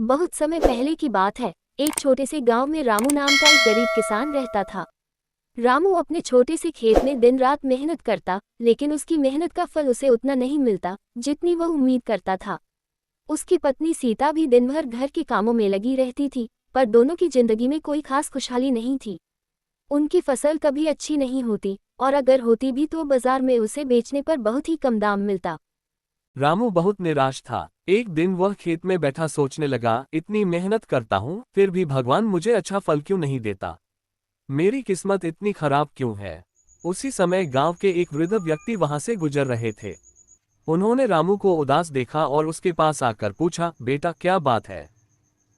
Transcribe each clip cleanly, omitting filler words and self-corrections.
बहुत समय पहले की बात है। एक छोटे से गांव में रामू नाम का एक गरीब किसान रहता था। रामू अपने छोटे से खेत में दिन रात मेहनत करता, लेकिन उसकी मेहनत का फल उसे उतना नहीं मिलता जितनी वह उम्मीद करता था। उसकी पत्नी सीता भी दिन भर घर के कामों में लगी रहती थी, पर दोनों की जिंदगी में कोई खास खुशहाली नहीं थी। उनकी फसल कभी अच्छी नहीं होती, और अगर होती भी तो बाजार में उसे बेचने पर बहुत ही कम दाम मिलता। रामू बहुत निराश था। एक दिन वह खेत में बैठा सोचने लगा, इतनी मेहनत करता हूँ फिर भी भगवान मुझे अच्छा फल क्यों नहीं देता। मेरी किस्मत इतनी खराब क्यों है। उसी समय गांव के एक वृद्ध व्यक्ति वहां से गुजर रहे थे। उन्होंने रामू को उदास देखा और उसके पास आकर पूछा, बेटा क्या बात है,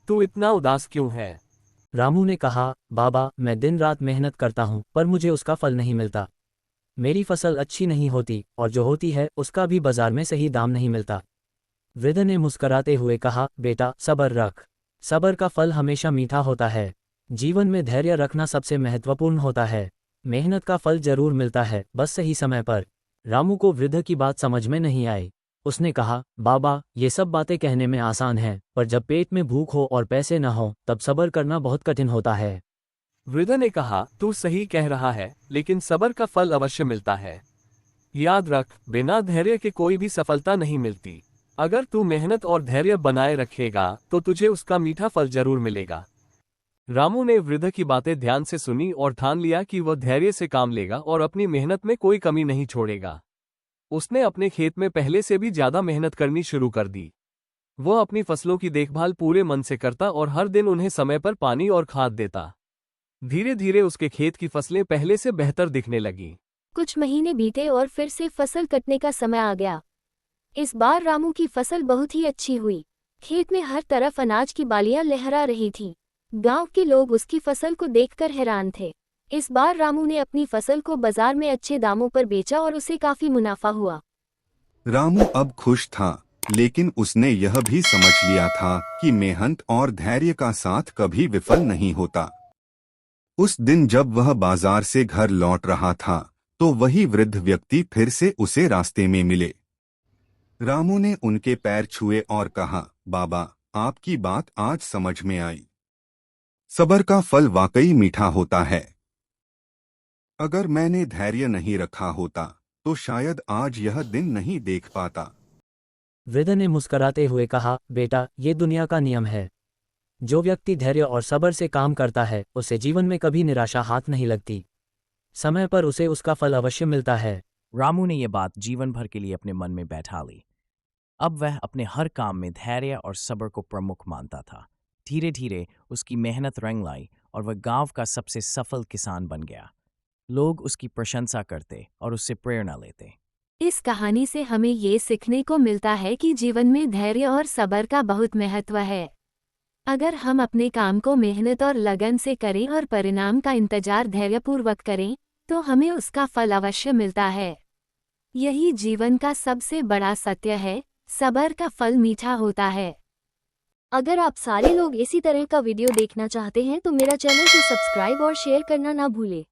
तू इतना उदास क्यों है। रामू ने कहा, बाबा मैं दिन रात मेहनत करता हूँ पर मुझे उसका फल नहीं मिलता। मेरी फसल अच्छी नहीं होती और जो होती है उसका भी बाजार में सही दाम नहीं मिलता। वृद्ध ने मुस्कराते हुए कहा, बेटा सब्र रख। सब्र का फल हमेशा मीठा होता है। जीवन में धैर्य रखना सबसे महत्वपूर्ण होता है। मेहनत का फल जरूर मिलता है, बस सही समय पर। रामू को वृद्ध की बात समझ में नहीं आई। उसने कहा, बाबा ये सब बातें कहने में आसान है, पर जब पेट में भूख हो और पैसे न हो तब सब्र करना बहुत कठिन होता है। वृद्ध ने कहा, तू सही कह रहा है, लेकिन सब्र का फल अवश्य मिलता है। याद रख, बिना धैर्य के कोई भी सफलता नहीं मिलती। अगर तू मेहनत और धैर्य बनाए रखेगा तो तुझे उसका मीठा फल जरूर मिलेगा। रामू ने वृद्ध की बातें ध्यान से सुनी और ठान लिया कि वह धैर्य से काम लेगा और अपनी मेहनत में कोई कमी नहीं छोड़ेगा। उसने अपने खेत में पहले से भी ज्यादा मेहनत करनी शुरू कर दी। वह अपनी फसलों की देखभाल पूरे मन से करता और हर दिन उन्हें समय पर पानी और खाद देता। धीरे धीरे उसके खेत की फसलें पहले से बेहतर दिखने लगी। कुछ महीने बीते और फिर से फसल कटने का समय आ गया। इस बार रामू की फसल बहुत ही अच्छी हुई। खेत में हर तरफ अनाज की बालियां लहरा रही थीं। गांव के लोग उसकी फसल को देखकर हैरान थे। इस बार रामू ने अपनी फसल को बाजार में अच्छे दामों पर बेचा और उसे काफी मुनाफा हुआ। रामू अब खुश था, लेकिन उसने यह भी समझ लिया था कि मेहनत और धैर्य का साथ कभी विफल नहीं होता। उस दिन जब वह बाजार से घर लौट रहा था तो वही वृद्ध व्यक्ति फिर से उसे रास्ते में मिले। रामू ने उनके पैर छुए और कहा, बाबा आपकी बात आज समझ में आई। सब्र का फल वाकई मीठा होता है। अगर मैंने धैर्य नहीं रखा होता तो शायद आज यह दिन नहीं देख पाता। वृद्ध ने मुस्कराते हुए कहा, बेटा ये दुनिया का नियम है। जो व्यक्ति धैर्य और सब्र से काम करता है उसे जीवन में कभी निराशा हाथ नहीं लगती। समय पर उसे उसका फल अवश्य मिलता है। रामू ने यह बात जीवन भर के लिए अपने मन में बैठा ली। अब वह अपने हर काम में धैर्य और सब्र को प्रमुख मानता था। धीरे धीरे उसकी मेहनत रंग लाई और वह गांव का सबसे सफल किसान बन गया। लोग उसकी प्रशंसा करते और उससे प्रेरणा लेते। इस कहानी से हमें ये सीखने को मिलता है कि जीवन में धैर्य और सब्र का बहुत महत्व है। अगर हम अपने काम को मेहनत और लगन से करें और परिणाम का इंतजार धैर्यपूर्वक करें तो हमें उसका फल अवश्य मिलता है। यही जीवन का सबसे बड़ा सत्य है, सब्र का फल मीठा होता है। अगर आप सारे लोग इसी तरह का वीडियो देखना चाहते हैं तो मेरा चैनल को सब्सक्राइब और शेयर करना ना भूलें।